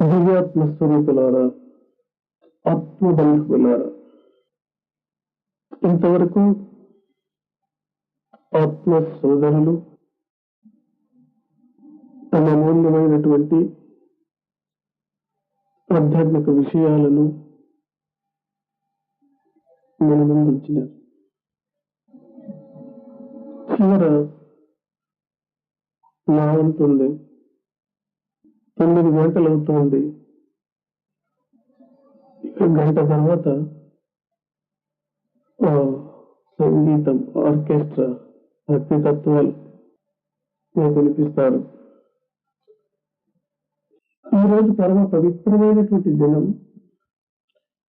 దివ్యాత్మ స్వరూపులారా, ఆత్మబంధువులారా, ఇంతవరకు ఆత్మ సోదరులు తమ అమూల్యమైనటువంటి ఆధ్యాత్మిక విషయాలను మన ముందుంచినారు. చివర నా వంతుంది 9 గంటలు అవుతుంది. ఇక గంట తర్వాత సంగీతం, ఆర్కెస్ట్రా, భక్తి తత్వాలు వినిపిస్తారు. ఈరోజు పరమ పవిత్రమైనటువంటి దినం.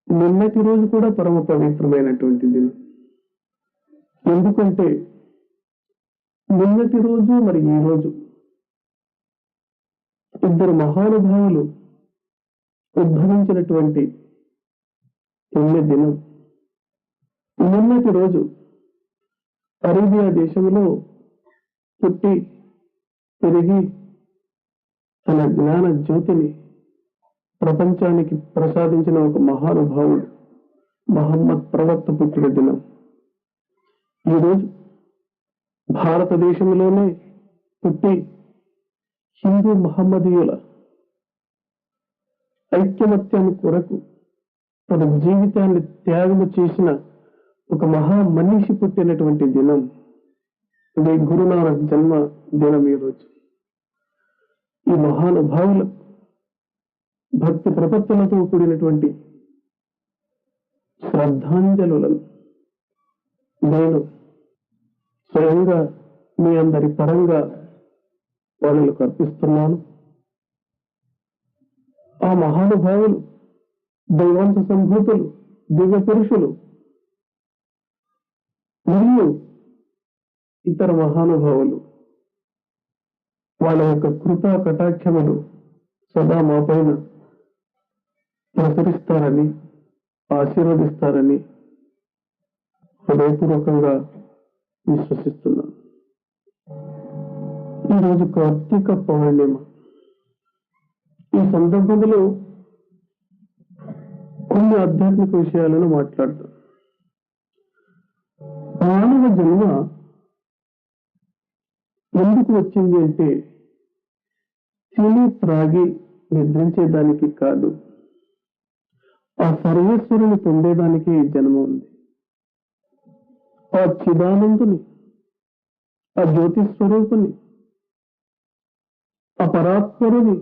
నిన్నటి రోజు కూడా పరమ పవిత్రమైనటువంటి దినం. ఎందుకంటే నిన్నటి రోజు మరి ఈ రోజు ఇద్దరు మహానుభావులు ఉద్భవించినటువంటి పుణ్య దినం. నిన్నటి రోజు అరేబియా దేశంలో పుట్టి పెరిగి తన జ్ఞాన జ్యోతిని ప్రపంచానికి ప్రసాదించిన ఒక మహానుభావుడు మహమ్మద్ ప్రవక్త పుట్టిన దినం. ఈరోజు భారతదేశంలోనే పుట్టి హిందూ మహమ్మదీయుల ఐక్యమత్యం కొరకు తన జీవితాన్ని త్యాగము చేసిన ఒక మహా మనిషి పుట్టినటువంటి దినం. ఇది గురునానక్ జన్మ దినం. ఈరోజు ఈ మహానుభావుల భక్తి ప్రపత్తులతో కూడినటువంటి శ్రద్ధాంజలులను నేను స్వయంగా మీ అందరి పరంగా వాళ్ళకు అర్పిస్తున్నాను. ఆ మహానుభావులు దైవాంశ సంభూతులు, దివ్య పురుషులు మరియు ఇతర మహానుభావులు వాళ్ళ యొక్క కృపా కటాక్షములు సదా మా పైన ప్రసరిస్తారని, ఆశీర్వదిస్తారని హృదయపూర్వకంగా విశ్వసిస్తున్నాను. ఈరోజు కార్తీక పౌర్ణిమ. ఈ సందర్భంలో కొన్ని ఆధ్యాత్మిక విషయాలను మాట్లాడతాం. మానవ జన్మ ఎందుకు వచ్చింది అంటే తిని త్రాగి నిద్రించేదానికి కాదు, ఆ సర్వేశ్వరుని పొందేదానికి ఈ జన్మ ఉంది. ఆ చిదానందుని, ఆ జ్యోతి స్వరూపుని, ఆ పరాత్పరుని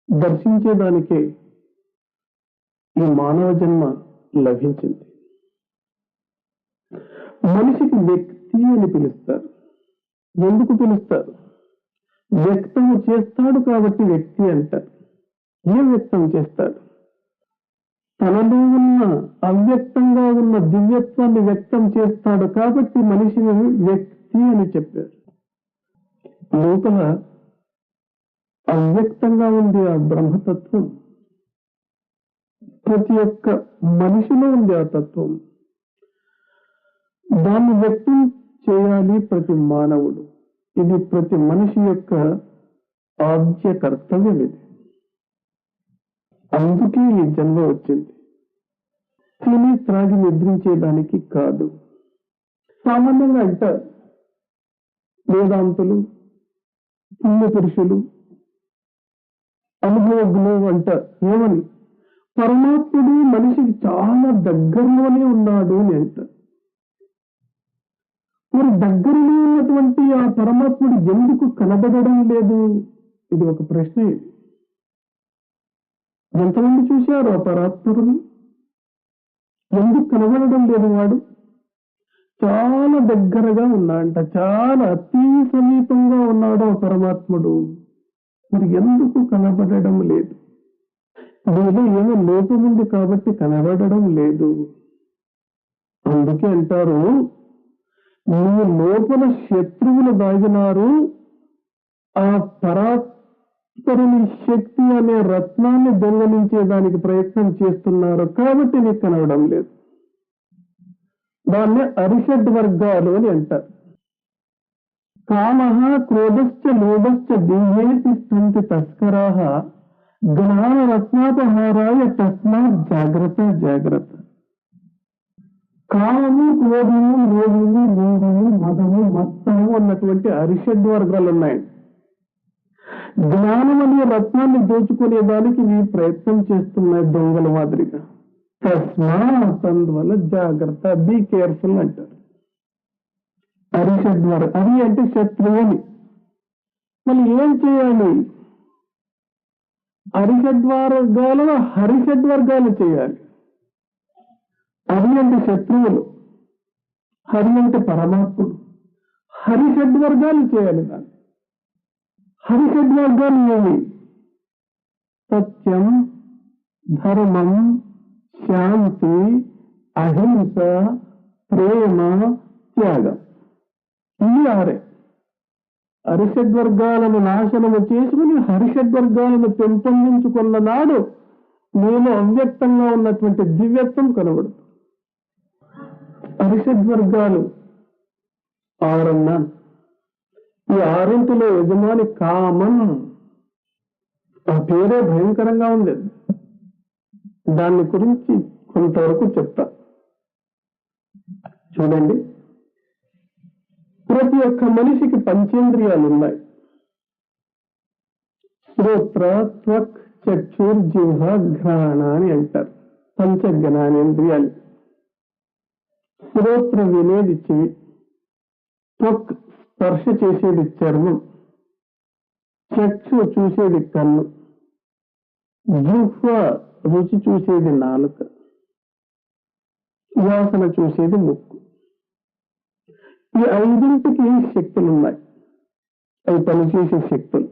దర్శించేదానికే ఈ మానవ జన్మ లభించింది. మనిషికి వ్యక్తి అని పిలుస్తారు. ఎందుకు పిలుస్తారు? వ్యక్తము చేస్తాడు కాబట్టి వ్యక్తి అంటారు. ఏం వ్యక్తం చేస్తాడు? తనలో ఉన్న అవ్యక్తంగా ఉన్న దివ్యత్వాన్ని వ్యక్తం చేస్తాడు కాబట్టి మనిషిని వ్యక్తి అని చెప్పారు. లోపల అవ్యక్తంగా ఉంది ఆ బ్రహ్మతత్వం. ప్రతి ఒక్క మనిషిలో ఉంది ఆ తత్వం. దాన్ని వ్యక్తం చేయాలి ప్రతి మానవుడు. ఇది ప్రతి మనిషి యొక్క ఆద్య కర్తవ్యం. ఇది అందుకే ఈ జన్మ వచ్చింది. తిని త్రాగి నిద్రించేదానికి కాదు. సామాన్యంగా అంటారు వేదాంతులు, పుణ్య పురుషులు, అనుభవజ్ఞులు అంటారు. ఏమని? పరమాత్ముడు మనిషికి చాలా దగ్గరలోనే ఉన్నాడు అని అంటారు. మరి దగ్గరలో ఉన్నటువంటి ఆ పరమాత్ముడు ఎందుకు కనబడడం లేదు? ఇది ఒక ప్రశ్న. ఇది ఎంతమంది చూశారు ఆ పరాత్పరుని? ఎందుకు కనబడడం లేదు? వాడు చాలా దగ్గరగా ఉన్నాడంట, చాలా అతి సమీపంగా ఉన్నాడు ఆ పరమాత్ముడు. మరి ఎందుకు కనబడడం లేదు? దీనిలో ఏమో లోపం ఉంది కాబట్టి కనబడడం లేదు. అందుకే అంటారు, నీ లోపల శత్రువులు దాగినారు, ఆ పరాత్పరుని శక్తి అనే రత్నాన్ని దొంగలించేదానికి ప్రయత్నం చేస్తున్నారు కాబట్టి నీకు కనవడం లేదు. దాన్నే అరిషడ్ వర్గాలు అని అంటారు. కామః క్రోధశ్చ లోభశ్చ దివ్యేతి స్థంతి తస్కరాః జ్ఞాన రత్నాపహారాయ తస్మాత్ జాగ్రత్త జాగ్రత్త. కామము, క్రోధము, లోభము, మోహము, మదము, మత్తము అన్నటువంటి అరిషడ్ వర్గాలు ఉన్నాయి. జ్ఞానం అనే రత్నాన్ని దోచుకునే దానికి నీ ప్రయత్నం చేస్తున్నాయి దొంగల మాదిరిగా. తస్మాత్ అందువల్ల జాగ్రత్త, బీ కేర్ఫుల్ అంటారు. అరిషడ్ వర్గ, అది అంటే శత్రువుని. మళ్ళీ ఏం చేయాలి? అరిషడ్ వర్గాలను హరిషడ్ వర్గాలు చేయాలి. అది అంటే శత్రువులు, హరి అంటే పరమాత్ముడు. హరిషడ్ వర్గాలు చేయాలి. దాన్ని హరిషడ్ వర్గాలు ఏవి? సత్యం, ధర్మం, శాంతి, అహింస, ప్రేమ, త్యాగం. ఇవి ఆరే. హరిషడ్ వర్గాలను నాశనము చేసుకుని హరిషడ్ వర్గాలను పెంపొందించుకున్న నాడు నేను అవ్యక్తంగా ఉన్నటువంటి దివ్యత్వం కనబడుతుంది. హరిషడ్ వర్గాలు ఆరన్నాను. ఈ ఆరింటిలో యజమాని కామన్. ఆ పేరే భయంకరంగా ఉంది. దాని గురించి కొంతవరకు చెప్తా. చూడండి, ప్రతి ఒక్క మనిషికి పంచేంద్రియాలు ఉన్నాయి. శ్రోత్ర, త్వక్, చక్షుర్, జిహ్వ, ఘ్రాణ అని అంటారు. పంచ జ్ఞానేంద్రియాలు. శ్రోత్ర వినేది చెవి, త్వక్ స్పర్శ చేసేది చర్మం, చక్షు చూసేది కన్ను, జిహ్వ రుచి చూసేది నాలుక, వాసన చూసేది ముక్కు. ఈ ఐదింటికి శక్తులు ఉన్నాయి. అవి పనిచేసే శక్తులు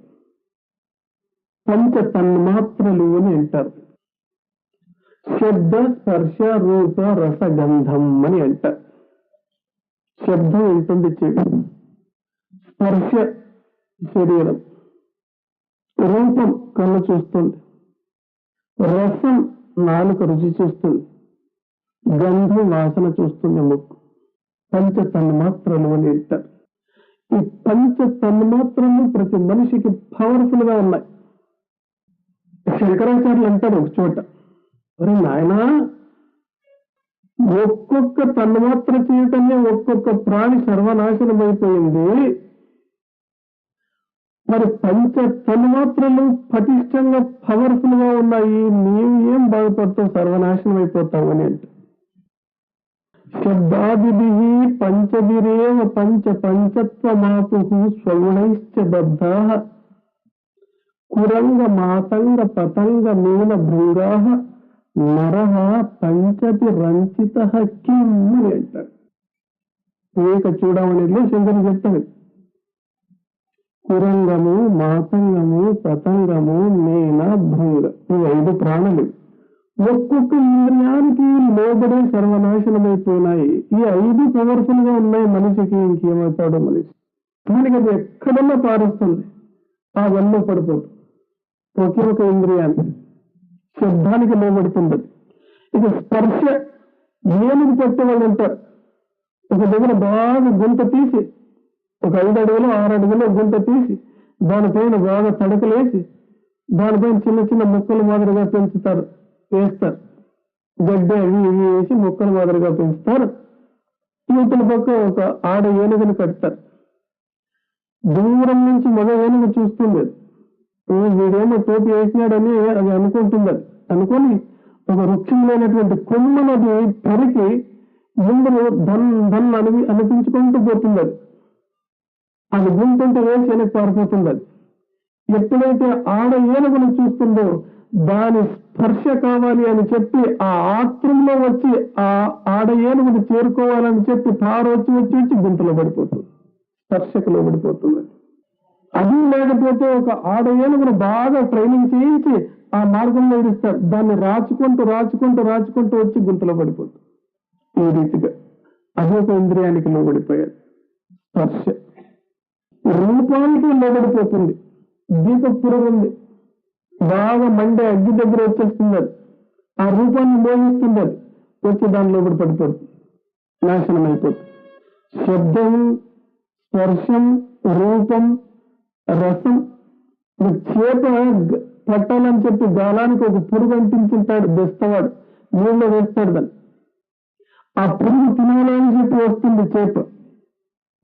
పంచ తన్మాత్రలు అని అంటారు. శబ్ద, స్పర్శ, రూప, రసగంధం అని అంటారు. శబ్దం ఉంటుంది చెవి, స్పర్శ శరీరం, రూపం కన్ను చూస్తుంది, రసం నాలుక రుచి చూస్తుంది, గంధం వాసన చూస్తుంది ముక్కు. పంచ తన్మాత్రలు అని అంటారు. ఈ పంచ తన్మాత్రలు ప్రతి మనిషికి పవర్ఫుల్ గా ఉన్నాయి. శంకరాచార్యులు అంటారు ఒక చోట, అరే నాయనా, ఒక్కొక్క తన్మాత్ర చేయటమే ఒక్కొక్క ప్రాణి సర్వనాశనం అయిపోయింది. మరి పంచ తన్మాత్రలు పటిష్టంగా పవర్ఫుల్ గా ఉన్నాయి, నీవు ఏం బాగుపడతావు, సర్వనాశనం అయిపోతావు అని అంటే. శబ్దాదిభిః పంచభిరేవ పంచ పంచత్వమాపుః స్వగుణైశ్చ బద్ధాః కురంగ మాతంగ పతంగ మీన భృంగాః నరః పంచభి రంచితః కిం అని అంటారు. వివేక చూడమనేది శంకరుడు చెప్తాడు. కురంగము, మాతంగము, పతంగము, మీన, భృంగ, ఇవి 5 ప్రాణులు. ఒక్కొక్క ఇంద్రియానికి లోబడే సర్వనాశనమైపోయినాయి. ఈ 5 పవర్ఫుల్ గా ఉన్నాయి. మనిషికి ఇంకేమవుతాడో మనిషి. మనకి అది ఎక్కడన్నా పారుస్తుంది, ఆ వల్ల పడిపోతుంది. ఒకే ఒక ఇంద్రియాన్ని శబ్దానికి లోబడుతుంది. ఇక స్పర్శ, ఏనుగు పట్టే వాళ్ళు ఉంటారు. ఒక దగ్గర బాగా గుంట తీసి, ఒక 5 అడుగులు 6 అడుగులు గుంట తీసి దానిపైన బాగా తడకలేసి దానిపైన చిన్న చిన్న మొక్కలు మాదిరిగా పెంచుతారు, వేస్తారు. గడ్డి అవి ఇవి వేసి మొక్కలు మాదిరిగా పెంచుతారు. యువతల పక్క ఒక ఆడ ఏనుగుని కడతారు. దూరం నుంచి మగ ఏనుగు చూస్తుంది. వీడేమో టోపీ వేసినాడని అది అనుకుంటుంది. అనుకొని ఒక వృక్షం లేనటువంటి కొమ్మనది పెరికి ముందు ధన్ ధన్ అనిపించుకుంటూ పోతుంది. అది గుంటుంటే వేసి వెనక్కి పారిపోతుంది. ఎప్పుడైతే ఆడ ఏనుగును చూస్తుందో దాని స్పర్శ కావాలి అని చెప్పి ఆ ఆత్రంలో వచ్చి ఆ ఆడ ఏనుగుని చేరుకోవాలని చెప్పి పారొచ్చి వచ్చి వచ్చి గుంటలో పడిపోతుంది, స్పర్శకు లోబడిపోతుంది. అది లేకపోతే ఒక ఆడ ఏనుగును బాగా ట్రైనింగ్ చేయించి ఆ మార్గంలో ఇస్తారు. దాన్ని రాచుకుంటూ రాచుకుంటూ రాచుకుంటూ వచ్చి గుంతలో పడిపోతుంది. ఈ రీతిగా అది ఒక ఇంద్రియానికి లోబడిపోయాడు. స్పర్శ రూపానికి లోబడిపోతుంది. దీప పురుగుంది, బాగా మండే అగ్గి దగ్గర వచ్చేస్తుంది. అది ఆ రూపాన్ని మోహిస్తుంది. అది వచ్చి దాని లోబడి పడిపోతుంది, నాశనం అయిపోతుంది. శబ్దం, స్పర్శం, రూపం, రసం. చేప పట్టాలని చెప్పి గాలానికి ఒక పురుగు అంటించుంటాడు బెస్తవాడు, నీళ్ళు వేస్తాడు దాన్ని. ఆ పురుగు తినాలని చెప్పి వస్తుంది చేప,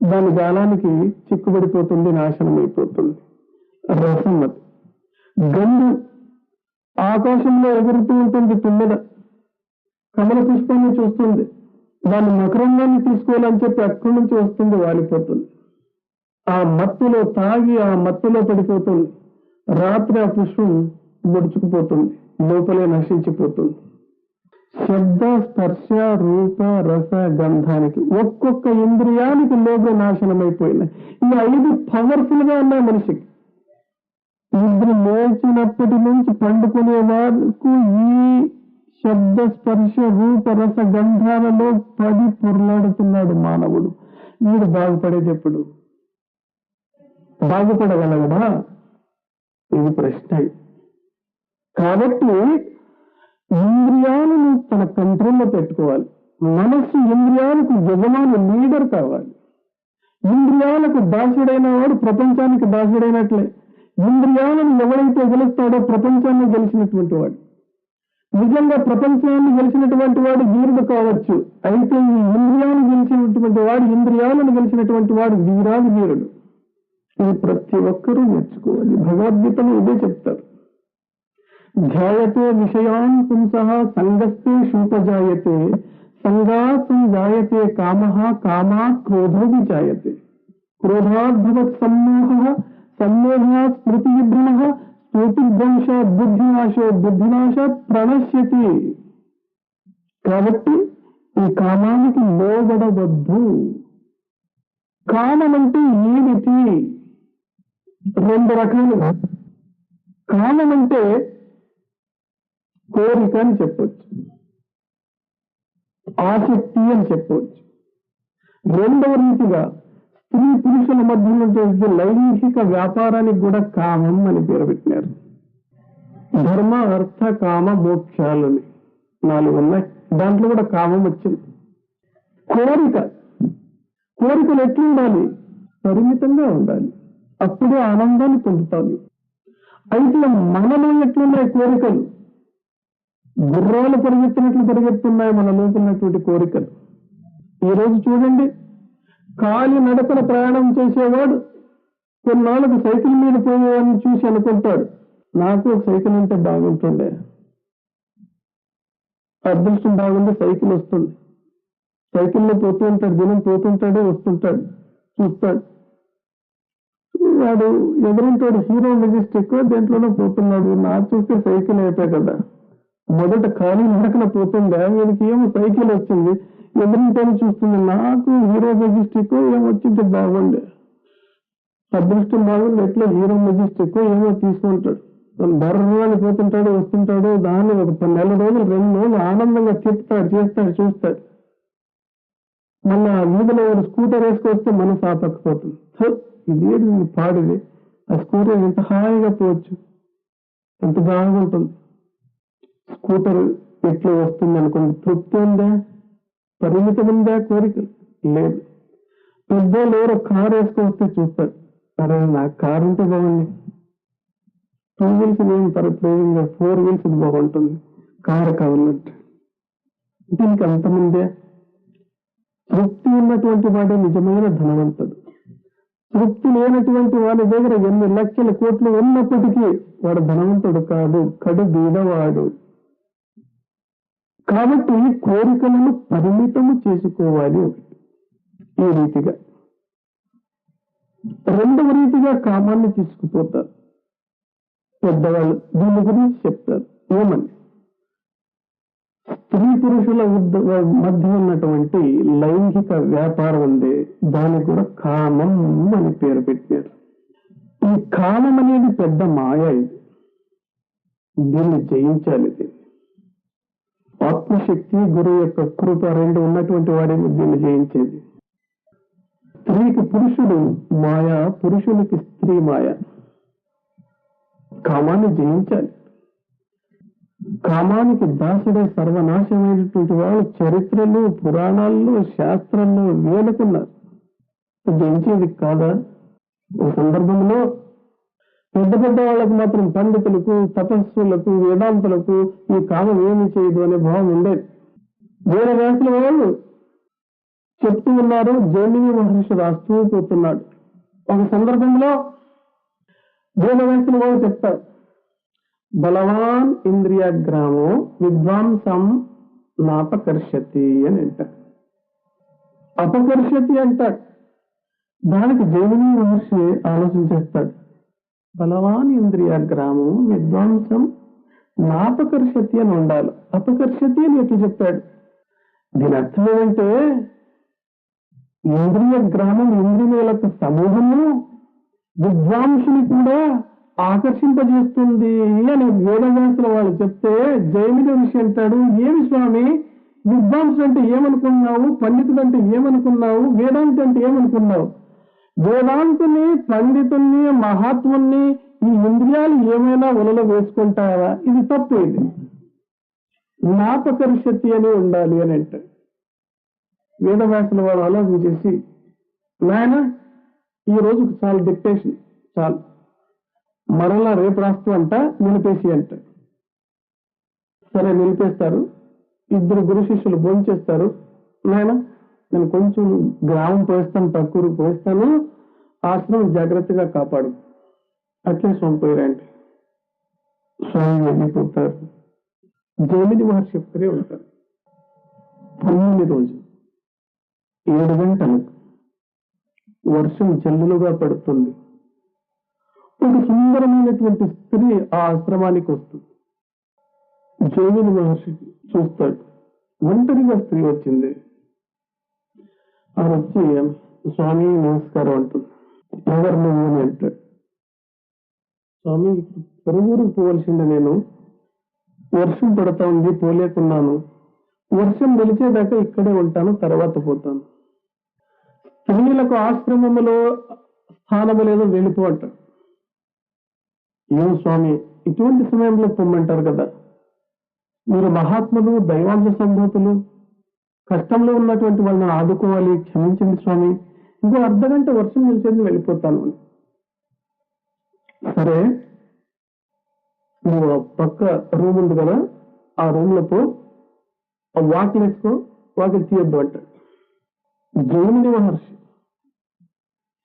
దాని గాలానికి చిక్కుబడిపోతుంది, నాశనం అయిపోతుంది. రసం అది. గండు ఆకాశంలో ఎగురుతూ ఉంటుంది, తుమ్మెద కమల పుష్పాన్ని చూస్తుంది, దాని మకరంగాన్ని తీసుకోవాలని చెప్పి అక్కడి నుంచి వస్తుంది, వాలిపోతుంది. ఆ మత్తులో తాగి ఆ మత్తులో పడిపోతుంది. రాత్రి ఆ పుష్పం ముడుచుకుపోతుంది, లోపలే నశించిపోతుంది. శబ్ద స్పర్శ రూప రస గంధానికి ఒక్కొక్క ఇంద్రియానికి లోపల నాశనం అయిపోయినాయి. ఈ 5 పవర్ఫుల్ గా ఉన్నాయి మనిషికి. నిద్ర లేచినప్పటి నుంచి పండుకునే వరకు ఈ శబ్ద స్పర్శ రూప రస గంధాలలో పడి పొరలాడుతున్నాడు మానవుడు. వీడు బాగుపడేది ఎప్పుడు? బాగుపడగలగడా? ఇది ప్రశ్న. కాబట్టి ఇంద్రియాలను తన కంట్రోల్లో పెట్టుకోవాలి. మనస్సు ఇంద్రియాలకు యజమాని, లీడర్ కావాలి. ఇంద్రియాలకు దాసుడైన వాడు ప్రపంచానికి దాసుడైనట్లే. ఇంద్రియాలను ఎవరైతే గెలుస్తాడో ప్రపంచాన్ని గెలిచినటువంటి వాడు. నిజంగా ప్రపంచాన్ని గెలిచినటువంటి వాడు వీరుడు కావచ్చు, అయితే ఈ ఇంద్రియాలను గెలిచినటువంటి వాడు, ఇంద్రియాలను గెలిచినటువంటి వాడు వీరాది వీరుడు. ఇది ప్రతి ఒక్కరూ నేర్చుకోవాలి. భగవద్గీతలో ఇదే చెప్తారు. ధ్యాయతే విషయాన్ పుంసః సంగస్తే శూపజాయతే సంగాత్ సంజాయతే కామః కామాత్ క్రోధో విజాయతే క్రోధాత్ భవత్ సమ్మోహః సమ్మోహాత్ స్మృతి విభ్రమః స్మృతిభ్రంశాత్ బుద్ధినాశో బుద్ధినాశాత్ ప్రణశ్యతి. కాబట్టి ఈ కామానికి లోబడవద్దు. కామం అంటే ఏమిటి? 2 రకాలుగా. కామం అంటే కోరిక అని చెప్పొచ్చు, ఆసక్తి అని చెప్పవచ్చు. రెండవ రీతిగా స్త్రీ పురుషుల మధ్య ఉన్నటువంటి లైంగిక వ్యాపారానికి కూడా కామం అని పేరు పెట్టినారు. ధర్మ అర్థ కామ మోక్షాలని 4 ఉన్నాయి, దాంట్లో కూడా కామం వచ్చింది. కోరికలు ఎట్లుండాలి? పరిమితంగా ఉండాలి, అప్పుడే ఆనందాన్ని పొందుతాను. అయితే మనలో ఎట్లున్నాయి కోరికలు? గుర్రాలు పరిగెత్తినట్లు పరిగెత్తున్నాయి మన లోపలటువంటి కోరికలు. ఈరోజు చూడండి, కాలి నడకల ప్రయాణం చేసేవాడు కొన్నాళ్ళకు సైకిల్ మీద పోయేవాడిని చూసి అనుకుంటాడు, నాకు ఒక సైకిల్ ఉంటే బాగుంటుండే. అదృష్టం బాగుంది, సైకిల్ వస్తుంది. సైకిల్లో పోతూ ఉంటాడు, దినం పోతుంటాడు, వస్తుంటాడు, చూస్తాడు. వాడు ఎదురుంటాడు, హీరో మెజెస్టిక్ దేంట్లోనో పోతున్నాడు, నాకు చూస్తే సైకిల్ అయిపోయాయి కదా. మొదట ఖాళీ నడకన పోతుండే, వీడికి ఏమో సైకిల్ వచ్చింది, ఎదురింటని చూస్తుంది, నాకు హీరో మెజెస్టిక్ ఏమొచ్చింటే బాగుండే. అదృష్టం బాగుంది, ఎట్లా హీరో మెజెస్టిక్ ఏమో తీసుకుంటాడు, బర్రని పోతుంటాడు, వస్తుంటాడు. దాన్ని ఒక నెల రోజులు 2 రోజులు ఆనందంగా తిప్పుతాడు, చేస్తాడు, చూస్తాడు. మళ్ళా వీధిలో స్కూటర్ వేసుకొస్తే మనసు ఆపకపోతుంది. ఇదేది పాడిది, ఆ స్కూటర్ ఎంత హాయిగా పోవచ్చు, ఎంత బాగుంటుంది. స్కూటర్ ఎట్లా వస్తుంది అనుకోండి, తృప్తి ఉందా? పరిమితం ఉందా? కోరికలు లేదు. పెద్దోళ్ళు ఎవరో కారు వేసుకొస్తే చూస్తారు, అరే నాకు కారు ఉంటే బాగుంది. 2 వీల్స్ నేను ప్రయోజనంగా 4 వీల్స్ ఇది బాగుంటుంది, కారు కావాలంటే. దీనికి అంతమందే. తృప్తి ఉన్నటువంటి వాడే నిజమైన ధనవంతుడు. తృప్తి లేనటువంటి వాడి దగ్గర ఎన్ని లక్షల కోట్లు ఉన్నప్పటికీ వాడు ధనవంతుడు కాదు, కడు బీదవాడు. కాబట్టి కోరికలను పరిమితము చేసుకోవాలి ఈ రీతిగా. రెండవ రీతిగా కామాన్ని తీసుకుపోతారు పెద్దవాళ్ళు. దీని గురించి చెప్తారు ఏమని? స్త్రీ పురుషుల మధ్య ఉన్నటువంటి లైంగిక వ్యాపారం ఉంది, దానికి కూడా కామం అని పేరు పెట్టారు. ఈ కామం అనేది పెద్ద మాయ. దీన్ని జయించాలి. ఆత్మశక్తి, గురువు యొక్క కృప 2 ఉన్నటువంటి వాడిని దీన్ని జయించేది. స్త్రీకి పురుషుడు మాయ, పురుషునికి స్త్రీ మాయ. కామాన్ని జయించాలి. కామానికి దాసుడే సర్వనాశమైనటువంటి వాళ్ళు చరిత్రలు, పురాణాల్లో, శాస్త్రాల్లో వేడుకున్నారు. జయించేది కాదా? ఒక సందర్భంలో పెద్ద పెద్ద వాళ్ళకు మాత్రం పండితులకు, తపస్సులకు, వేదాంతులకు ఈ కామం ఏమి చేయదు అనే భావం ఉండేది. వేరే వ్యాసుల వాళ్ళు చెప్తూ ఉన్నారు, జైమిని మహర్షి రాస్తూ పోతున్నాడు. ఒక సందర్భంలో వేద వ్యాసుల వాళ్ళు చెప్తారు, బలవాన్ ఇంద్రియ గ్రామో విద్వాంసం నాపకర్షతి అని అంటారు. అపకర్షతి అంటాడు. దానికి జైమిని మహర్షి ఆలోచించేస్తాడు, బలవాన్ ఇంద్రియ గ్రామం విద్వాంసం నాపకర్షతి అని ఉండాలి, అపకర్షతి అని ఎట్లా చెప్పాడు? దీని అర్థం ఏమంటే ఇంద్రియ గ్రామం, ఇంద్రియములకు సమూహము విద్వాంసుని కూడా ఆకర్షింపజేస్తుంది అని వేదవ్యాసుల వాళ్ళు చెప్తే, జైమిని ఋషి అంటాడు, ఏమి స్వామి విద్వాంసుడు అంటే ఏమనుకున్నావు, పండితుడు అంటే ఏమనుకున్నావు, వేదాంతి అంటే ఏమనుకున్నావు? వేదాంతుని, పండితుల్ని, మహాత్ముల్ని ఈ ఇంద్రియాలు ఏమైనా ఉలలో వేసుకుంటావా? ఇది తప్పు. ఇది నాపకర్షతి అని ఉండాలి అని అంటే వేదవ్యాసుల వాళ్ళు ఆలోచించేసి, నాయన ఈ రోజుకు చాలు డిక్టేషన్ చాలు, మరలా రేపు రాస్తూ అంట నిలిపేసి అంట. సరే నిలిపేస్తారు. ఇద్దరు గురు శిష్యులు భోంచేస్తారు. నాయన నేను కొంచెం గ్రామం పోయిస్తాను, పక్కూరు పోయిస్తాను, ఆశ్రమం జాగ్రత్తగా కాపాడు. అట్లే స్వామి పోయారంటే స్వామి వెళ్ళిపోతారు. జైమిని మహర్షి ఒక్కరే ఉంటారు. 9 రోజు 7 గంటలకు వర్షం జల్లులుగా పడుతుంది. ఒక సుందరమైనటువంటి స్త్రీ ఆ ఆశ్రమానికి వస్తుంది. జైమిని మహర్షి చూస్తాడు, ఒంటరిగా స్త్రీ వచ్చింది. ఆ వచ్చి స్వామి నమస్కారం అంటుంది. ఎవరు నువ్వు అని అంటాడు. స్వామి పెరుగురికి పోవలసింది, నేను వర్షం పడతా ఉంది పోలేకున్నాను, వర్షం నిలిచేదాకా ఇక్కడే ఉంటాను, తర్వాత పోతాను. స్త్రీలకు ఆశ్రమములో స్థానము లేదో వెళ్ళిపో అంటాడు. ఏం స్వామి ఇటువంటి సమయంలో పొమ్మంటారు కదా, మీరు మహాత్ములు, దైవాంశ సంభూతులు, కష్టంలో ఉన్నటువంటి వాళ్ళని ఆదుకోవాలి, క్షమించండి స్వామి, ఇంకో అర్ధగంట వర్షం నిలిచేది వెళ్ళిపోతాను అని. సరే నువ్వు పక్క రూమ్ ఉంది కదా, ఆ రూమ్ లో పో, వాకిలు వేసుకో, వాకిలు తీయొద్దు అంటాడు జైమిని మహర్షి.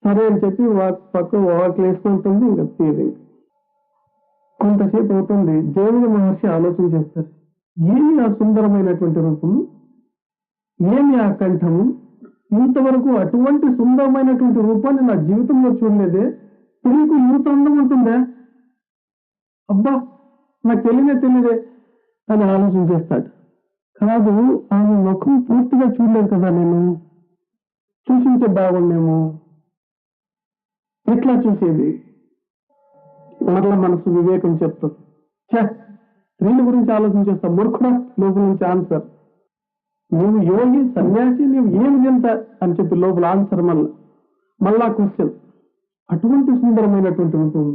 సరే అని చెప్పి పక్క వాకిలు వేసుకుంటుంది, ఇంకా తీయదు. కొంతసేపు అవుతుంది. జైమిని మహర్షి ఆలోచన చేస్తారు, ఏమి ఆ సుందరమైనటువంటి రూపము, ఏమి ఆ కంఠము, ఇంతవరకు అటువంటి సుందరమైనటువంటి రూపాన్ని నా జీవితంలో చూడలేదే, స్త్రీకు ఇంత అందం ఉంటుందా, అబ్బా నాకు తెలియదే అని ఆలోచన చేస్తాడు. కాదు, ఆమె ముఖం పూర్తిగా చూడలేదు కదా, నేను చూసింటే బాగుండేమో, ఎట్లా చూసేది? మరలా మనసు వివేకం చెప్తుంది, స్త్రీల గురించి ఆలోచన చేస్తా, మూర్ఖుడా లోపల నుంచి ఆన్సర్, నువ్వు యోగి సన్యాసి, నువ్వు ఏమి తింట అని చెప్పి లోపల ఆన్సర్. మళ్ళా క్వశ్చన్, అటువంటి సుందరమైనటువంటి రూపం,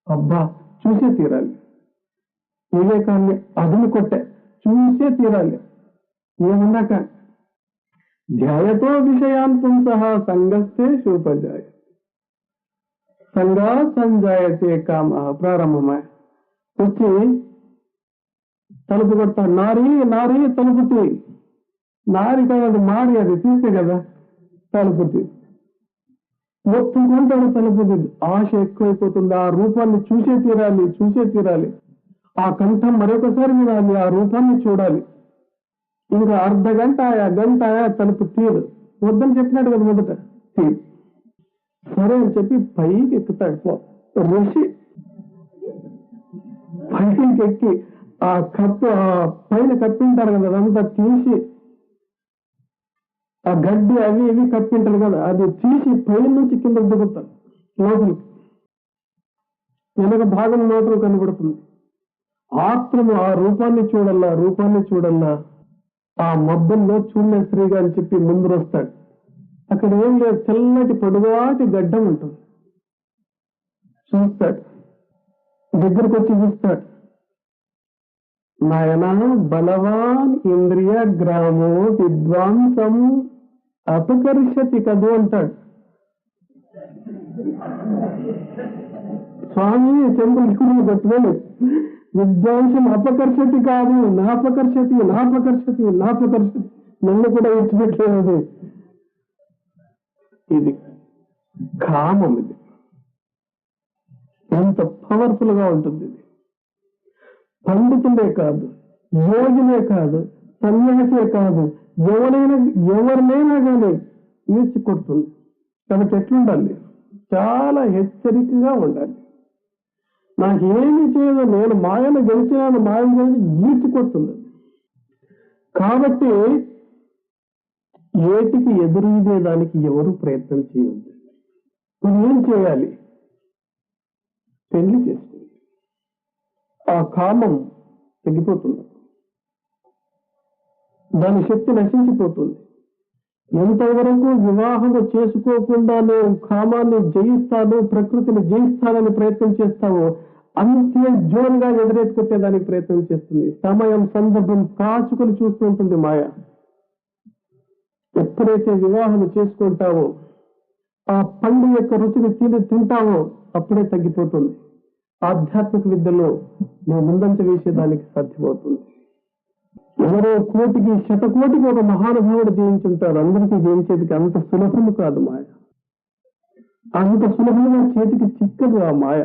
అబ్బా చూసే తీరాలి, వివేకాన్ని అదును కొట్టే, చూసే తీరాలి, ఏమన్నాక ధ్యాయతో విషయాన్ పుంసః సంగస్తే శోపజాయ సంగా సంజాయతే కామ ప్రారంభమా. వచ్చి తలుపు కొడతాడు, నారీ నారీ తలుపు తీ, నారి కాదు మారి, అది తీసే కదా తలుపు తీ, ఒప్పుకుంటాడు తలుపు తీ. ఆశ ఎక్కువైపోతుంది, ఆ రూపాన్ని చూసే తీరాలి, ఆ కంఠం మరొకసారి వినాలి, ఆ రూపాన్ని చూడాలి. ఇంకా అర్ధగంట గంట తలుపు తీరు, వద్దని చెప్పినాడు కదా మొదట, తీరు. సరే అని చెప్పి పైకి ఎక్కుతాడు. ఋషి పైకి ఎక్కి ఆ కప్పు, ఆ పైన కప్పింటారు కదా, అదంతా తీసి, ఆ గడ్డి అవి ఇవి కప్పింటారు కదా, అది తీసి పైన నుంచి కింద దిగుతాడు లోపలికి. వెనక భాగం మాత్రం కనబడుతుంది. ఆత్మము ఆ రూపాన్ని చూడల్లా, ఆ మబ్బుల్లో చూడలే స్త్రీగా అని చెప్పి ముందు వస్తాడు. అక్కడ ఏం లేదు, తెల్లటి పొడుగాటి గడ్డం ఉంటుంది. చూస్తాడు, దగ్గరకు వచ్చి చూస్తాడు, నాయనా బలవాన్ ఇంద్రియ గ్రామో విద్వాంసం అపకర్షతి కదు అంటాడు. స్వామి చెంబులు కొట్టుకోలేదు. విద్వాంసం అపకర్షతి కాదు, నాపకర్షతి నాపకర్షతి నాపకర్షతి, నన్ను కూడా విడిచిపెట్టలేదు. ఇది కామం. ఇది ఎంత పవర్ఫుల్ గా ఉంటుంది. ఇది పండితుడే కాదు, యోగినే కాదు, సన్యాసే కాదు, ఎవరినైనా కానీ ఈడ్చి కొడుతుంది. కాబట్టి ఎట్లుండాలి? చాలా హెచ్చరికగా ఉండాలి. నాకేమి చేయదు, నేను మాయను గెలిచినాను, మాయను గెలిచి ఈడ్చి కొడుతుంది. కాబట్టి ఏటికి ఎదురుదే దానికి ఎవరు ప్రయత్నం చేయవద్దు. నువ్వు ఏం చేయాలి? పెళ్లి చేసుకోవాలి. ఆ కామం తగ్గిపోతుంది, దాని శక్తి నశించిపోతుంది. ఎంతవరకు వివాహము చేసుకోకుండా నేను కామాన్ని జయిస్తాను, ప్రకృతిని జయిస్తానని ప్రయత్నం చేస్తావో అంతే జోరుగా ఎదురెత్తుకొట్టేదానికి ప్రయత్నం చేస్తుంది. సమయం సందర్భం కాచుకొని చూస్తూ ఉంటుంది మాయ. ఎప్పుడైతే వివాహం చేసుకుంటావో, ఆ పండు యొక్క రుచిని తింటావో అప్పుడే తగ్గిపోతుంది. ఆధ్యాత్మిక విద్యలో నువ్వు ముందంచ వేసేదానికి సాధ్యమవుతుంది. ఎవరో కోటికి శతకోటికి ఒక మహానుభావుడు జయించుంటారు. అందరికీ జయించేదికి అంత సులభము కాదు మాయ. అంత సులభంగా చేతికి చిక్కదు ఆ మాయ.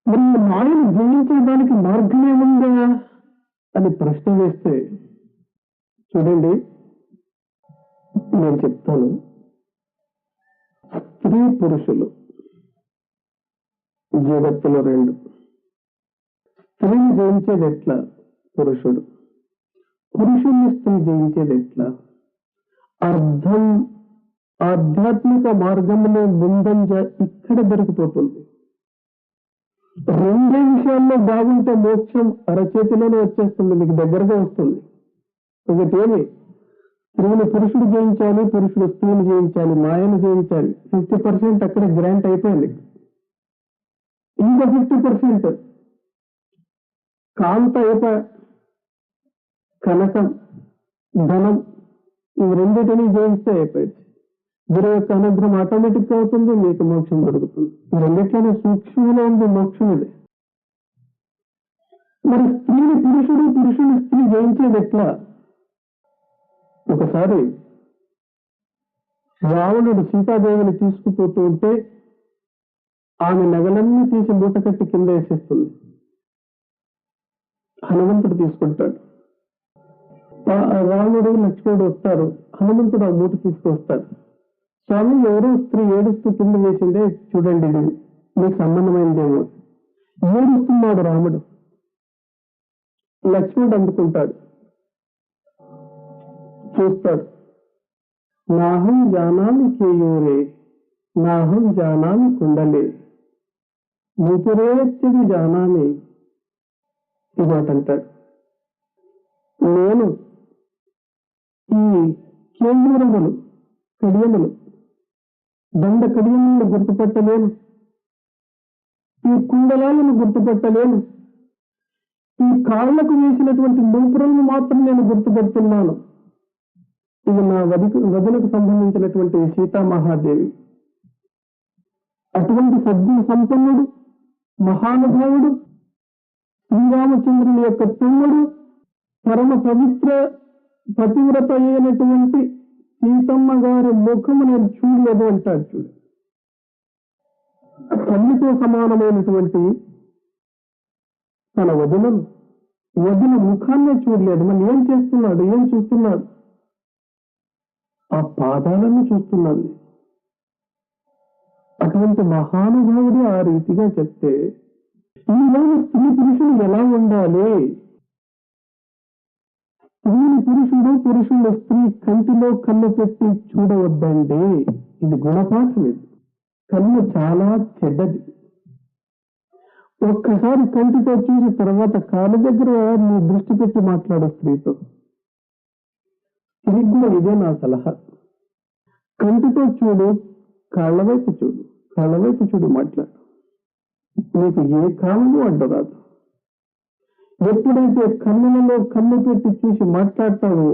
మరి మాయను జయించడానికి మార్గం ఏముందా అని ప్రశ్న వేస్తే, చూడండి నేను చెప్తాను. స్త్రీ పురుషులు జగత్తులో రెండు. స్త్రీని జయించేది ఎట్లా? పురుషుడు. పురుషుణ్ణి స్త్రీ జయించేది ఎట్లా? అర్థం ఆధ్యాత్మిక మార్గంలో ముందంజ ఇక్కడ దొరికిపోతుంది. రెండే విషయాల్లో బాగుంటే మోక్షం అరచేతిలోనే వచ్చేస్తుంది, మీకు దగ్గరగా వస్తుంది. ఒకటేమి, స్త్రీని పురుషుడు జయించాలి, పురుషుడు స్త్రీని జయించాలి, మాయను జయించాలి. 50% అక్కడ గ్రాంట్ అయిపోయింది. ఇంకా 50% కాంత అయిపోయి కనకం, ధనం, ఇవి రెండింటినీ జయిస్తే అయిపోయింది. గురు యొక్క అనుగ్రహం ఆటోమేటిక్ గా అవుతుంది, మీకు మోక్షం దొరుకుతుంది. రెండిట్లోనే సూక్ష్మంలో ఉంది మోక్షం. ఇది మరి స్త్రీని పురుషుడు, పురుషుని స్త్రీ జయించేది ఎట్లా? ఒకసారి రావణుడు సీతాదేవిని తీసుకుపోతూ ఉంటే ఆమె నగలన్నీ తీసి మూట కట్టి కింద వేసేస్తుంది. హనుమంతుడు తీసుకుంటాడు. రావణుడు లక్ష్మణుడు వస్తారు. హనుమంతుడు ఆ మూట తీసుకొస్తాడు. స్వామి, ఎవరో స్త్రీ ఏడుస్తూ కింద వేసిందే, చూడండి ఇది మీకు సంబంధమైనదేమో. ఏడుస్తున్నాడు రాముడు. లక్ష్మణుడు అందుకుంటాడు, చూస్తాడు. నాహం జానామి కేయూరే, నాహం జానామి కుండలే, నూపురేత్యది జానామి, ఈ మాట అంటాడు. నేను ఈ కేయూరములు, కడియములు, దండ కడియములను గుర్తుపట్టలేను, ఈ కుండలాలను గుర్తుపట్టలేను, ఈ కాళ్లకు వేసినటువంటి నూపురలను మాత్రం నేను గుర్తుపడుతున్నాను. ఇది నా వదినకు సంబంధించినటువంటి సీతామహాదేవి. అటువంటి సద్గుణ సంపన్నుడు, మహానుభావుడు, శ్రీరామచంద్రుని యొక్క తమ్ముడు, పరమ పవిత్ర పతివ్రత అయినటువంటి సీతమ్మ గారి ముఖము నేను చూడలేదు అంటాడు. చూడు, తల్లితో సమానమైనటువంటి తన వదిన ముఖాన్నే చూడలేదు. మళ్ళీ ఏం చేస్తున్నాడు? ఏం చూస్తున్నాడు? ఆ పాదాలను చూస్తున్నాడు. అటువంటి మహానుభావుడు ఆ రీతిగా చెప్తే, ఈరోజు స్త్రీ పురుషులు ఎలా ఉండాలి? స్త్రీని పురుషుడు, పురుషుడు స్త్రీ కంటిలో కన్ను పెట్టి చూడవద్దండి. ఇది గుణపాఠం. ఇది కన్ను చాలా చెడ్డది. ఒక్కసారి కంటితో చూసి తర్వాత కాళ్ళ దగ్గర నీ దృష్టి పెట్టి మాట్లాడు స్త్రీతో. స్త్రీకి కూడా ఇదే నా సలహా. కంటితో చూడు, కాళ్ళ వైపు చూడు, కాళ్ళ వైపు చూడు, మాట్లాడు. నీకు ఏ కాలము అడ్డరాదు. ఎప్పుడైతే కన్నులలో కన్ను పెట్టి చూసి మాట్లాడతావో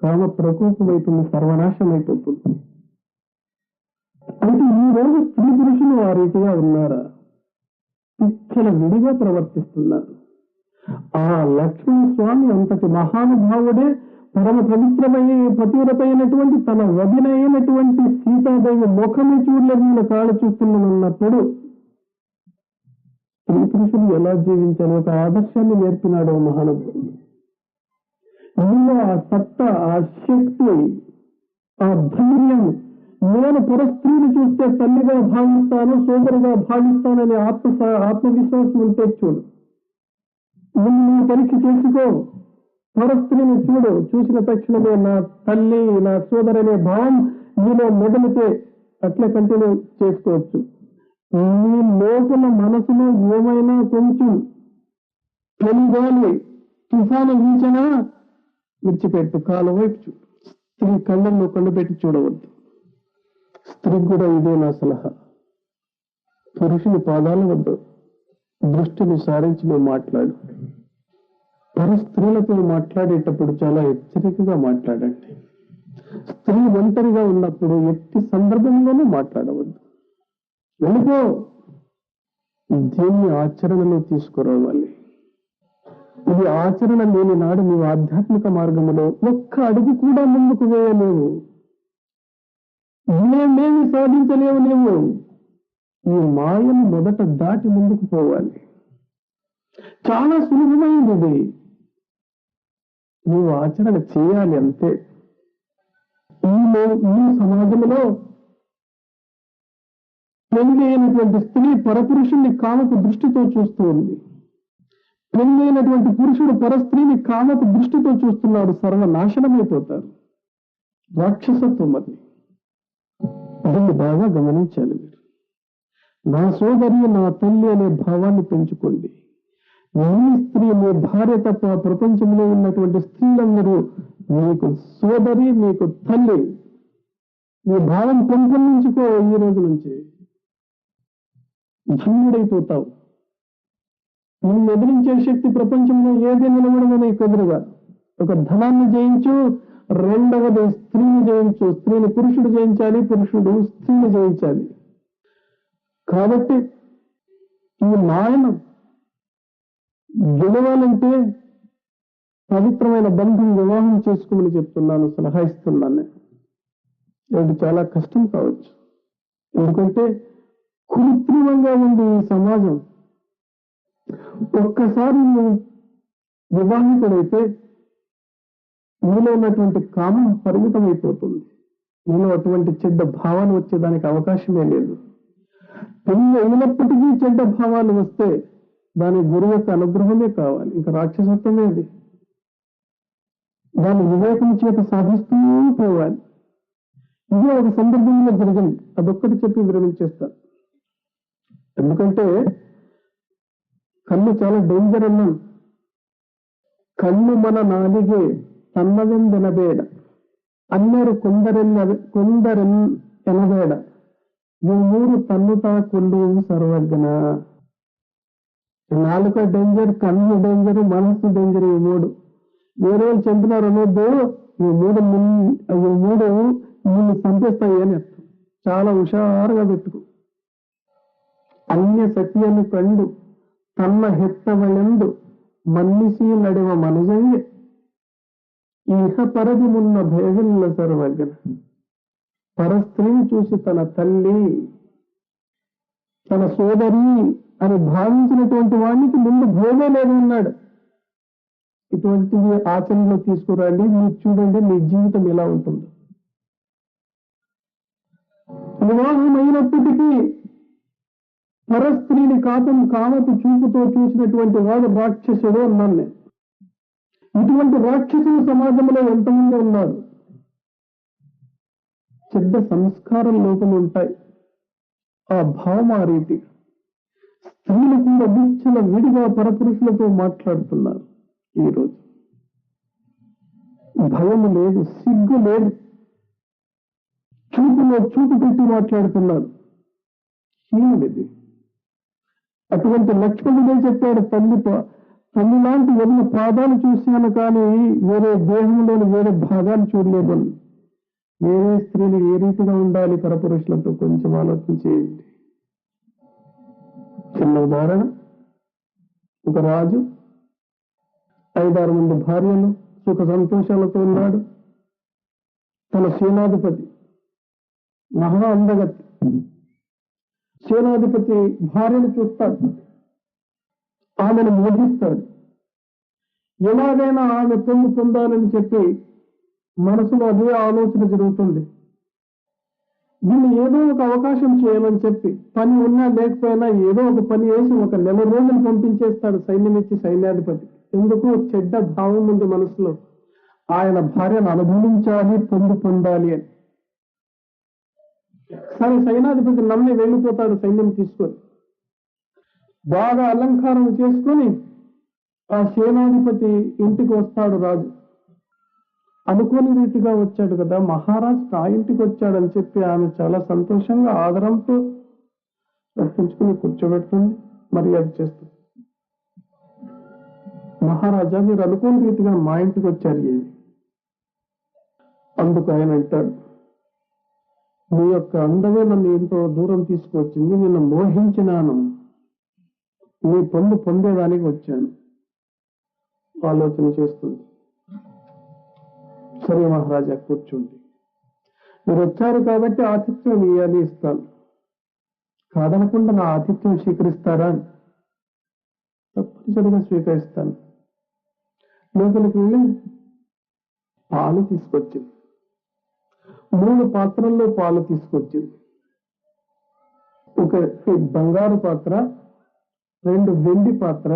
కామ ప్రకోపం అవుతుంది, సర్వనాశం అయిపోతుంది. అంటే ఈ రోజు స్త్రీ పురుషులు ఆ రీతిగా ఉన్నారా? పిచ్చల విడిగా ప్రవర్తిస్తున్నారు. ఆ లక్ష్మణ స్వామి అంతటి మహానుభావుడే పరమ పతివ్రత అయినటువంటి తన వదిన అయినటువంటి సీతాదేవి ముఖమే చూడలేదు, వీళ్ళ కాళ్ళు చూస్తున్నప్పుడు స్త్రీ పురుషులు ఎలా జీవించాలి ఒక ఆదర్శాన్ని నేర్పినాడు మహానుభావుడు. అందులో ఆ సత్తా, ఆ శక్తి, ఆ ధైర్యం, నేను పరస్త్రీని చూస్తే తల్లిగా భావిస్తాను, సోదరుగా భావిస్తానని ఆత్మవిశ్వాసం ఉంటే చూడు. నువ్వు పరీక్ష చేసుకో, పరస్త్రీని చూడు, చూసిన తక్షణమే నా తల్లి, నా సోదరనే భావం నీలో మొదలితే అట్లే కంటిన్యూ చేసుకోవచ్చు. నీ లోపల మనసులో ఏమైనా కొంచెం పెనుగాలి తుఫాను వీచనా విడిచిపెట్టు, కాలు వైపు చూడు. స్త్రీ కళ్ళల్లో కళ్ళు పెట్టి చూడవద్దు. స్త్రీకి కూడా ఇదే నా సలహా. పురుషుని పాదాల వద్ద దృష్టిని సారించి నువ్వు మాట్లాడు. పరస్త్రీలతో మాట్లాడేటప్పుడు చాలా హెచ్చరికగా మాట్లాడండి. స్త్రీ ఒంటరిగా ఉన్నప్పుడు ఎట్టి సందర్భంలోనూ మాట్లాడవద్దు. వెళ్ళిపో. దీన్ని ఆచరణలో తీసుకురావాలి. ఇది ఆచరణ లేని నాడు నీవు ఆధ్యాత్మిక మార్గంలో ఒక్క అడుగు కూడా ముందుకు వేయలేవు, ఏమేమి సాధించలేవు. లేవు. ఈ మాయను మొదట దాటి ముందుకు పోవాలి. చాలా సులభమైంది ఇది. నీవు ఆచరణ చేయాలి అంతే. ఈ సమాజంలో పెళ్లి అయినటువంటి స్త్రీ పరపురుషుణ్ణి కామపు దృష్టితో చూస్తూ ఉంది. పెళ్లి అయినటువంటి పురుషుడు పరస్త్రీని కామపు దృష్టితో చూస్తున్నాడు. సర్వనాశనమైపోతారు. రాక్షసత్వం అది. దీన్ని బాగా గమనించాలి మీరు. నా సోదరి, నా తల్లి అనే భావాన్ని పెంచుకోండి. నీ స్త్రీ, మీ భార్య తప్ప ప్రపంచంలో ఉన్నటువంటి స్త్రీలందరూ మీకు సోదరి, మీకు తల్లి. మీ భావం పెంపొందించుకో. ఈ రోజు నుంచి ధన్యుడైపోతావు. నిన్ను ఎదిరించే శక్తి ప్రపంచంలో ఏది నిలబడదు నీకు ఎదురుగా. ఒక ధనాన్ని జయించు, రెండవది స్త్రీని జయించు. స్త్రీని పురుషుడు జయించాలి, పురుషుడు స్త్రీని జయించాలి. కాబట్టి ఈ మాయను గెలవాలంటే పవిత్రమైన బంధం వివాహం చేసుకోమని చెప్తున్నాను, సలహా ఇస్తున్నాను. ఇది చాలా కష్టం కావచ్చు. ఎందుకంటే కృత్రిమంగా ఉంది ఈ సమాజం. ఒక్కసారి నువ్వు వివాహితుడైతే నీలో ఉన్నటువంటి కామం పరిమితమైపోతుంది. నీలో అటువంటి చెడ్డ భావాలు వచ్చేదానికి అవకాశమే లేదు. పెళ్లి అయినప్పటికీ చెడ్డ భావాలు వస్తే దాని గురువు యొక్క అనుగ్రహమే కావాలి. ఇంకా రాక్షసత్వమే అది. దాన్ని వివేకం చేత సాధిస్తూ పోవాలి. ఇదే ఒక సందర్భంలో జరిగింది. అదొక్కటి చెప్పి విరమించేస్తాను. ఎందుకంటే కన్ను చాలా డేంజర్ అన్నాను. కన్ను మన నాలిగే తన్నవెందెనబేడ అన్నరు కొందరెనబేడ ఈ మూడు తన్నుతా కొల్లు సర్వజ్ఞ. నాలుక డేంజర్, కన్ను డేంజర్, మనస్సు డేంజర్. ఈ మూడు వేరే వాళ్ళు చంపినారు అనొద్దు. ఈ మూడు నిన్ను చంపేస్తాయి అని అర్థం. చాలా హుషారుగా పెట్టుకో. అన్య సత్యను కండు తన్న హెత్తవళెందు మన్నిసి నడివ మనుజయ్య ఇహ పరది మున్న భేగల్ల సర్వజ్ఞ. పరస్త్రీని చూసి తన తల్లి, తన సోదరి అని భావించినటువంటి వాడికి ముందు భేదే లేదు అన్నాడు. ఇటువంటివి ఆచరణలో తీసుకురండి. మీరు చూడండి మీ జీవితం ఎలా ఉంటుందో. వివాహం అయినప్పటికీ పరస్త్రీని కామపు చూపుతో చూసినటువంటి వాడు రాక్షసుడు అన్నాను నేను. ఇటువంటి రాక్షసుల సమాజంలో ఎంతమంది ఉన్నారు? చెడ్డ సంస్కారం లోపల ఉంటాయి. ఆ భావం ఆ రీతి. స్త్రీలు కూడా విచ్చల విడిగా పరపురుషులతో మాట్లాడుతున్నారు. ఈరోజు భయం లేదు, సిగ్గు లేదు. చూపులో చూపు పెట్టి మాట్లాడుతున్నారు. హీనమిది. అటువంటి లక్ష్మణుడే చెప్పాడు, తల్లి లాంటి వదిన పాదాలు చూశాను కానీ వేరే దేహంలోని వేరే భాగాలు చూడలేదు. వేరే స్త్రీలు ఏ రీతిగా ఉండాలి పరపురుషులతో కొంచెం ఆలోచన చేయండి. చిన్న ఉదాహరణ, ఒక రాజు 5-6 మంది భార్యలు సుఖ సంతోషాలతో ఉన్నాడు. తన సేనాధిపతి మహా అందగతి. సేనాధిపతి భార్యను చూస్తాడు, ఆమెను మోహిస్తాడు. ఎలాగైనా ఆమె పొందాలని చెప్పి మనసులో అదే ఆలోచన జరుగుతుంది. దీన్ని ఏదో ఒక అవకాశం చేయాలని చెప్పి పని ఉన్నా లేకపోయినా ఏదో ఒక పని వేసి ఒక నెల రోజులు పంపించేస్తాడు సైన్యం ఇచ్చి సైన్యాధిపతి. ఎందుకు? చెడ్డ భావం ఉంది మనసులో, ఆయన భార్యను అనుభవించాలి, పొందాలి అని. సరే, సైన్యాధిపతి నమ్మి వెళ్ళిపోతాడు సైన్యం తీసుకొని. బాగా అలంకారం చేసుకొని ఆ సేనాధిపతి ఇంటికి వస్తాడు రాజు. అనుకోని రీతిగా వచ్చాడు కదా, మహారాజు ఆ ఇంటికి వచ్చాడని చెప్పి ఆమె చాలా సంతోషంగా ఆదరంతో రప్పించుకుని కూర్చోబెడుతుంది, మర్యాద చేస్తుంది. మహారాజా, మీరు అనుకోని రీతిగా మా ఇంటికి వచ్చారు ఏమి? అందుకు ఆయన అంటాడు, నీ యొక్క అందమే నన్ను ఎంతో దూరం తీసుకువచ్చింది, నిన్ను మోహించినాను, నీ పొందేదానికి వచ్చాను. ఆలోచన చేస్తుంది. సరే మహారాజా, కూర్చోండి, మీరు వచ్చారు కాబట్టి ఆతిథ్యం ఇవ్వాలి, ఇస్తాను, కాదనకుండా నా ఆతిథ్యం స్వీకరిస్తారా? తప్పనిసరిగా స్వీకరిస్తాను. లోపలికి వెళ్ళి పాలు తీసుకొచ్చింది. 3 పాత్రల్లో పాలు తీసుకొచ్చింది. ఒక బంగారు పాత్ర, 2 వెండి పాత్ర,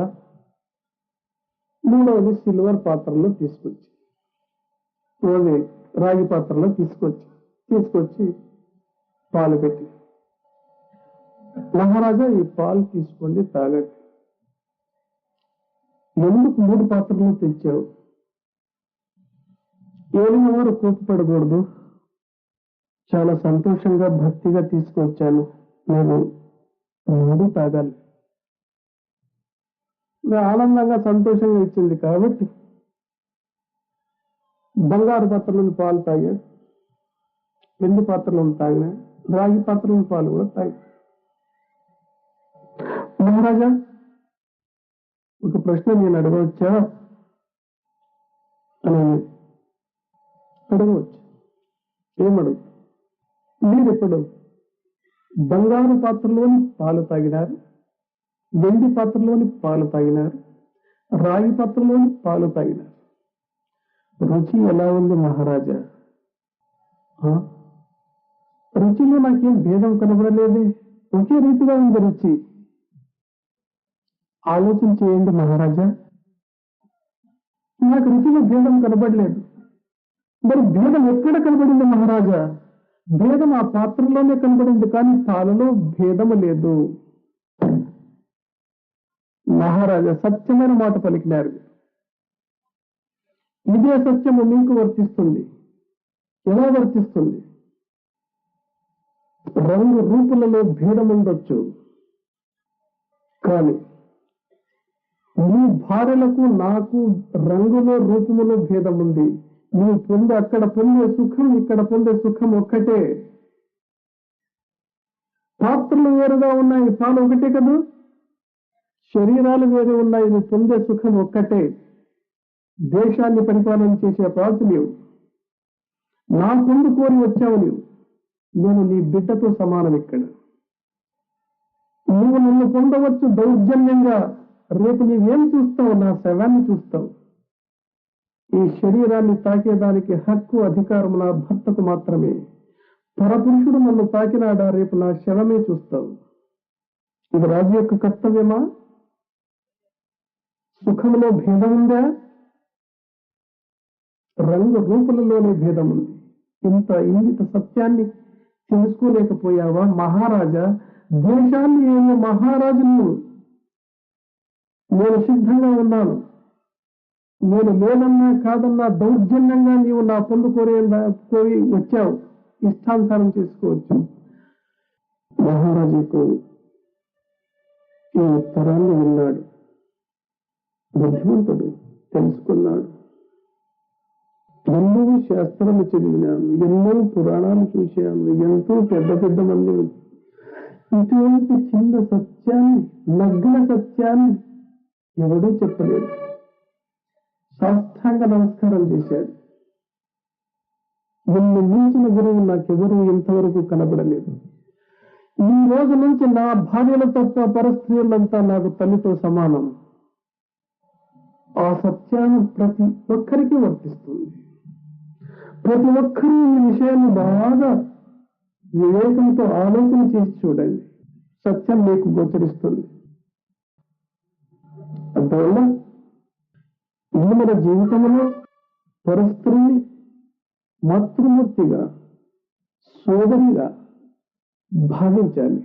3వది సిల్వర్ పాత్రలో తీసుకొచ్చి, రాగి పాత్రలో తీసుకొచ్చి పాలు పెట్టి, మహారాజా ఈ పాలు తీసుకోండి, తాగండి. ఎందుకు 3 పాత్రలు తెచ్చావు? ఏలిన వారు కోపపడకూడదు, చాలా సంతోషంగా భక్తిగా తీసుకొచ్చాను, నేను 3 తాగాలి. ఆనందంగా సంతోషంగా ఇచ్చింది కాబట్టి బంగారు పాత్రలోని పాలు తాగాడు, వెండి పాత్రలను తాగినా, రాగి పాత్రలోని పాలు కూడా తాగాడు. మహారాజా, ఒక ప్రశ్న నేను అడగవచ్చా అని అడగవచ్చు. ఏమడుగు? మీరెప్పుడు బంగారు పాత్రలోని పాలు తాగినారు, వెండి పాత్రలోని పాలు తాగినారు, రాగి పాత్రలోని పాలు తాగినారు, రుచి ఎలా ఉంది మహారాజా? రుచిలో నాకేం భేదం కనబడలేదే, ఒకే రీతిగా ఉంది రుచి. ఆలోచన చేయండి మహారాజా, నాకు రుచిలో భేదం కనబడలేదు. మరి భేదం ఎక్కడ కనబడింది మహారాజా? భేదం ఆ పాత్రలోనే కనబడింది, కానీ పాలలో భేదము లేదు. మహారాజా సత్యమైన మాట పలికినారు. ఇదే సత్యము మీకు వర్తిస్తుంది. ఎలా వర్తిస్తుంది? రంగు రూపులలో భేదం ఉండొచ్చు, కానీ నీ భార్యలకు నాకు రంగులో రూపములో భేదం ఉంది. నీవు అక్కడ పొందే సుఖం, ఇక్కడ పొందే సుఖం ఒక్కటే. పాత్రలు వేరుగా ఉన్నాయి, పాలు ఒకటే కదా. శరీరాలు వేరు ఉన్నాయి, నువ్వు పొందే సుఖం ఒక్కటే. దేశాన్ని పరిపాలన చేసే రాజు నీవు, నా పొందు కోరి వచ్చావు నీవు. నేను నీ బిడ్డతో సమానం. ఇక్కడ నువ్వు నన్ను పొందవచ్చు దౌర్జన్యంగా, రేపు నీవేం చూస్తావు? నా శవాన్ని చూస్తావు. ఈ శరీరాన్ని తాకేదానికి హక్కు, అధికారం నా భర్తకు మాత్రమే. పరపురుషుడు నన్ను తాకినాడా, రేపు నా శవమే చూస్తావు. ఇది రాజు యొక్క కర్తవ్యమా? సుఖంలో భేదం ఉందా? రంగు రూపులలోనే భేదం ఉంది. ఇంత సత్యాన్ని తెలుసుకోలేకపోయావా మహారాజా? దేశాన్ని నేను మహారాజును, నేను సిద్ధంగా ఉన్నాను. నేను లేనన్నా కాదన్నా దౌర్జన్యంగా నీవు నా పొందు కోరి వచ్చావు. ఇష్టానుసారం చేసుకోవచ్చు. మహారాజుకు ఈ ఉత్తరాన్ని విన్నాడు. బుద్ధిమంతుడు, తెలుసుకున్నాడు. ఎన్నో శాస్త్రాలు చదివినాను, ఎన్నో పురాణాలు చూశాను, ఎంతో పెద్ద పెద్ద మంది. ఇటువంటి చిన్న సత్యాన్ని, నగ్న సత్యాన్ని ఎవడూ చెప్పలేదు. సాష్టాంగ నమస్కారం చేశాడు. నిన్ను మించిన గురువు నాకెవరూ ఇంతవరకు కనబడలేదు. ఈ రోజు నుంచి నా భార్యల తప్ప పరస్త్రీలంతా నాకు తల్లితో సమానం. ఆ సత్యాన్ని ప్రతి ఒక్కరికి వర్తిస్తుంది. ప్రతి ఒక్కరూ ఈ విషయాన్ని బాగా వివేకంతో ఆలోచన చేసి చూడండి, సత్యం మీకు గోచరిస్తుంది. అందువల్ల ఇది మన జీవితంలో పరస్త్రీని మాతృమూర్తిగా, సోదరిగా భావించాలి.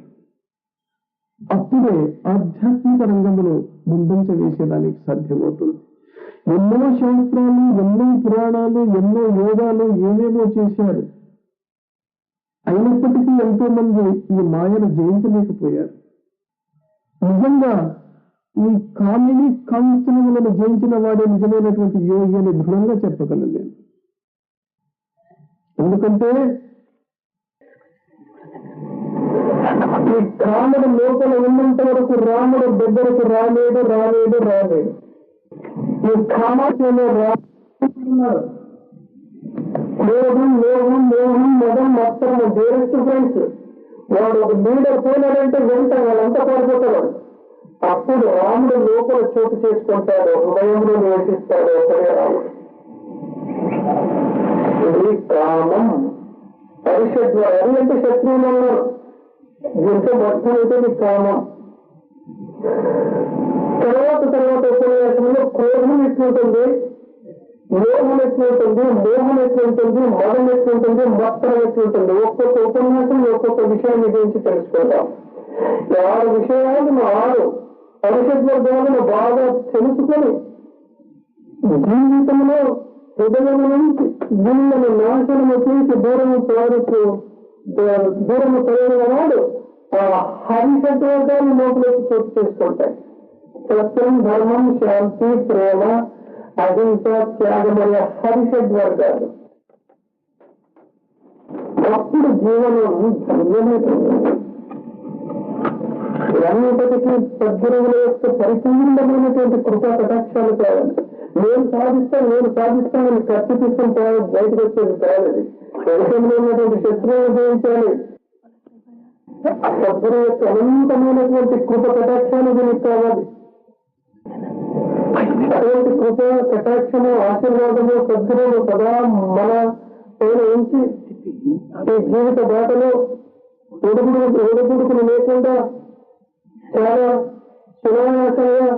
అప్పుడే ఆధ్యాత్మిక రంగంలో ముందంచ వేసేదానికి సాధ్యమవుతుంది. ఎన్నో శాస్త్రాలు, ఎన్నో పురాణాలు, ఎన్నో యోగాలు ఏమేమో చేశారు. అయినప్పటికీ ఎంతో మంది ఈ మాయను జయించలేకపోయారు. నిజంగా ఈ కామిని కాంచనములను జయించిన వాడే నిజమైనటువంటి యోగి అని దృఢంగా చెప్పగలను నేను. ఎందుకంటే ఈ కాముడు లోపల ఉన్నంత వరకు రాముడు దగ్గరకు రాలేడు. ఈ కామాఖ్యలో రాస్తున్నారు. లోహం మదం మొత్తం డైరెక్ట్ ఫ్రెండ్స్. వాడు ఒక లీడర్ పోయినాడంటే వెంట వాళ్ళంతా పడిపోతాడు. అప్పుడు రాముడు లోపల చోటు చేసుకుంటాడు, హృదయంలో నివసిస్తాడు ఒకరే రాముడు. ఇది కామం. పరిషత్ అది అంటే శత్రువులు ఉన్నారు. దీంతో మొత్తం అయితే కామం. తర్వాత ఉపన్యాసంలో క్రోధం ఎట్లుంటుంది, లోహం ఎట్లుంటుంది, మోహం ఎట్లుంటుంది, మదం ఎట్లుంటుంది, మొత్తం ఎట్లుంటుంది, ఒక్కొక్క ఉపన్యాసం ఒక్కొక్క విషయాన్ని గురించి తెలుసుకుంటాం. 6 విషయాలను 6 పరిషత్ వర్గాలను బాగా తెలుసుకొని జీవితంలో హృదయం నుంచి వీళ్ళని నాశనము చేసి దూరము పోయిన వాడు ఆ హరిషత్ వర్గాన్ని లోపలికి చోటు చేసుకుంటాయి. సత్యం, ధర్మం, శాంతి, ప్రేమ, అహింస, త్యాగమయ హరిషత్ వర్గాలు. అప్పుడు జీవనం ధన్యమైపోతుంది. అన్నిటికీ సద్గురువుల యొక్క పరిపూర్ణమైనటువంటి కృపా కటాక్షాలు కావాలి. నేను సాధిస్తానని కర్తృత్వం బయటకు వచ్చేది కావాలి. దేశంలో ఉన్నటువంటి శత్రువులు జయించాలి. సద్గురు యొక్క అనంతమైనటువంటి కృప కటాక్షాలు దీనికి కావాలి. అటువంటి కృప కటాక్షము, ఆశీర్వాదము, సద్గురువులు సదా మన పైన ఉంచి ఈ జీవిత బాటలో ఒడగుడుకులు లేకుండా చాలా సునాయాసంగా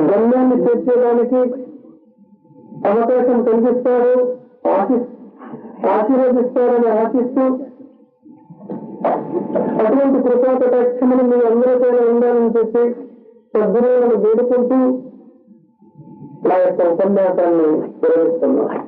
గమ్యాన్ని చేర్చేయడానికి అవకాశం కల్పిస్తారు, ఆశీర్వదిస్తారని ఆశిస్తూ అటువంటి కృపా కటాక్షములు మీ అందరితో ఉండాలని చెప్పి సద్గురువులను వేడుకుంటూ నా యొక్క ఉపన్యాసాన్ని విరమిస్తున్నాను.